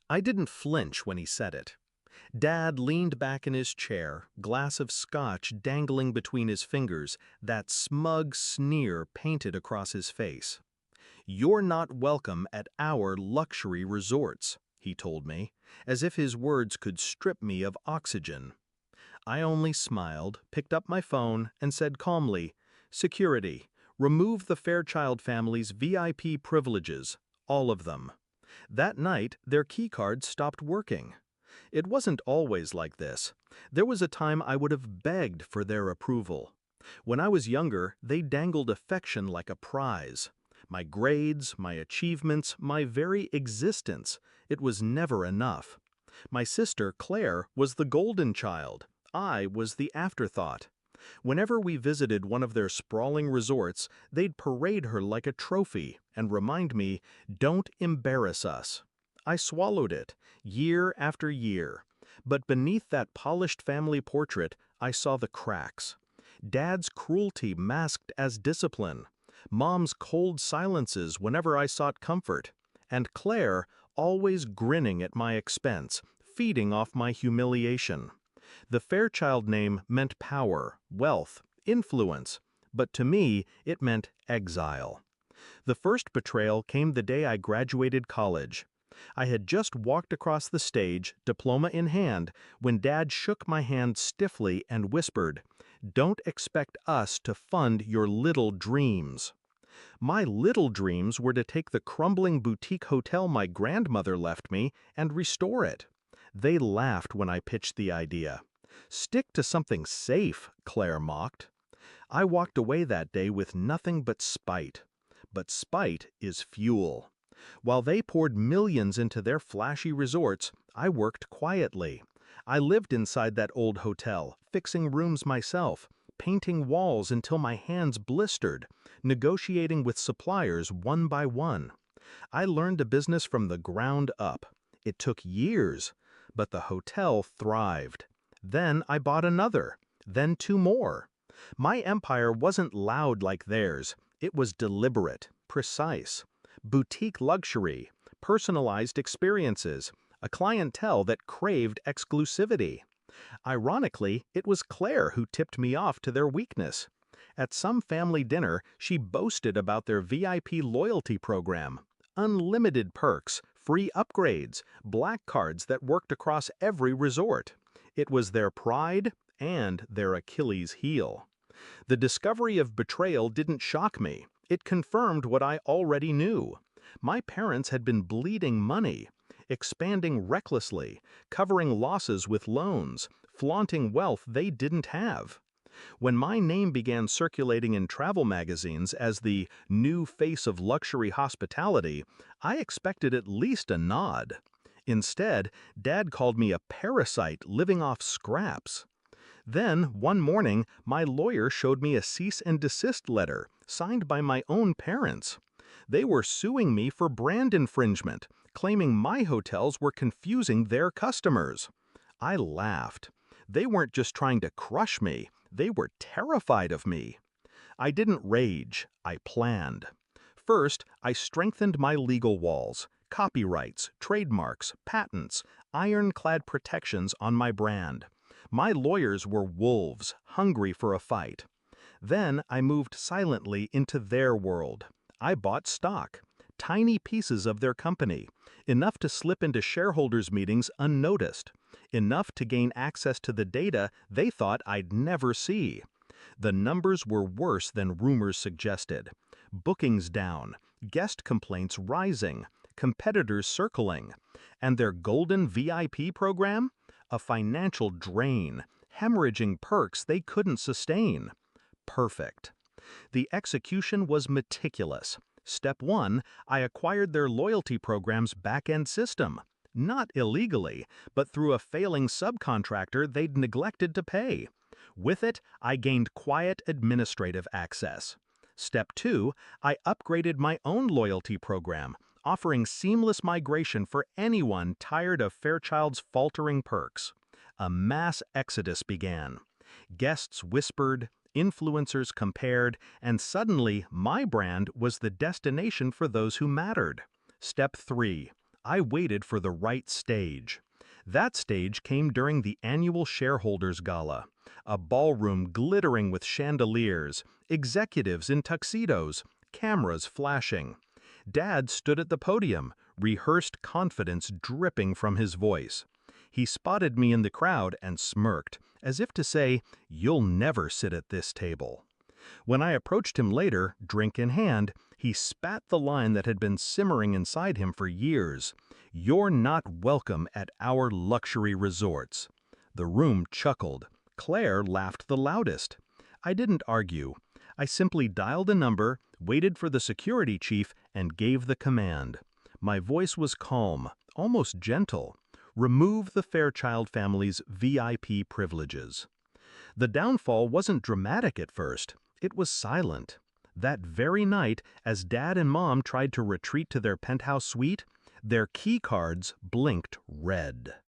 I didn't flinch when he said it. Dad leaned back in his chair, glass of scotch dangling between his fingers, that smug sneer painted across his face. "You're not welcome at our luxury resorts," he told me, as if his words could strip me of oxygen. I only smiled, picked up my phone, and said calmly, "Security, remove the Fairchild family's VIP privileges, all of them." That night, their keycards stopped working. It wasn't always like this. There was a time I would have begged for their approval. When I was younger, they dangled affection like a prize. My grades, my achievements, my very existence. It was never enough. My sister, Claire, was the golden child. I was the afterthought. Whenever we visited one of their sprawling resorts, they'd parade her like a trophy and remind me, "Don't embarrass us." I swallowed it, year after year. But beneath that polished family portrait, I saw the cracks. Dad's cruelty masked as discipline. Mom's cold silences whenever I sought comfort. And Claire always grinning at my expense, feeding off my humiliation. The Fairchild name meant power, wealth, influence, but to me it meant exile. The first betrayal came the day I graduated college. I had just walked across the stage, diploma in hand, when Dad shook my hand stiffly and whispered, "Don't expect us to fund your little dreams." My little dreams were to take the crumbling boutique hotel my grandmother left me and restore it. They laughed when I pitched the idea. "Stick to something safe," Claire mocked. I walked away that day with nothing but spite. But spite is fuel. While they poured millions into their flashy resorts, I worked quietly. I lived inside that old hotel, fixing rooms myself, painting walls until my hands blistered, negotiating with suppliers one by one. I learned the business from the ground up. It took years, but the hotel thrived. Then I bought another, then two more. My empire wasn't loud like theirs. It was deliberate, precise. Boutique luxury, personalized experiences, a clientele that craved exclusivity. Ironically, it was Claire who tipped me off to their weakness. At some family dinner, she boasted about their VIP loyalty program. Unlimited perks, free upgrades, black cards that worked across every resort. It was their pride and their Achilles heel. The discovery of betrayal didn't shock me. It confirmed what I already knew. My parents had been bleeding money, expanding recklessly, covering losses with loans, flaunting wealth they didn't have. When my name began circulating in travel magazines as the new face of luxury hospitality, I expected at least a nod. Instead, Dad called me a parasite living off scraps. Then, one morning, my lawyer showed me a cease and desist letter signed by my own parents. They were suing me for brand infringement, claiming my hotels were confusing their customers. I laughed. They weren't just trying to crush me, they were terrified of me. I didn't rage, I planned. First, I strengthened my legal walls, copyrights, trademarks, patents, ironclad protections on my brand. My lawyers were wolves, hungry for a fight. Then I moved silently into their world. I bought stock, tiny pieces of their company, enough to slip into shareholders' meetings unnoticed, enough to gain access to the data they thought I'd never see. The numbers were worse than rumors suggested. Bookings down, guest complaints rising, competitors circling, and their golden VIP program? A financial drain, hemorrhaging perks they couldn't sustain. Perfect. The execution was meticulous. Step 1, I acquired their loyalty program's back-end system. Not illegally, but through a failing subcontractor they'd neglected to pay. With it, I gained quiet administrative access. Step 2, I upgraded my own loyalty program, offering seamless migration for anyone tired of Fairchild's faltering perks. A mass exodus began. Guests whispered, influencers compared, and suddenly my brand was the destination for those who mattered. Step 3, I waited for the right stage. That stage came during the annual shareholders gala, a ballroom glittering with chandeliers, executives in tuxedos, cameras flashing. Dad stood at the podium, rehearsed confidence dripping from his voice. He spotted me in the crowd and smirked, as if to say, "You'll never sit at this table." When I approached him later, drink in hand, he spat the line that had been simmering inside him for years. "You're not welcome at our luxury resorts." The room chuckled. Claire laughed the loudest. I didn't argue. I simply dialed a number, waited for the security chief, and gave the command. My voice was calm, almost gentle. Remove the Fairchild family's VIP privileges. The downfall wasn't dramatic at first. It was silent. That very night, as Dad and Mom tried to retreat to their penthouse suite, their key cards blinked red.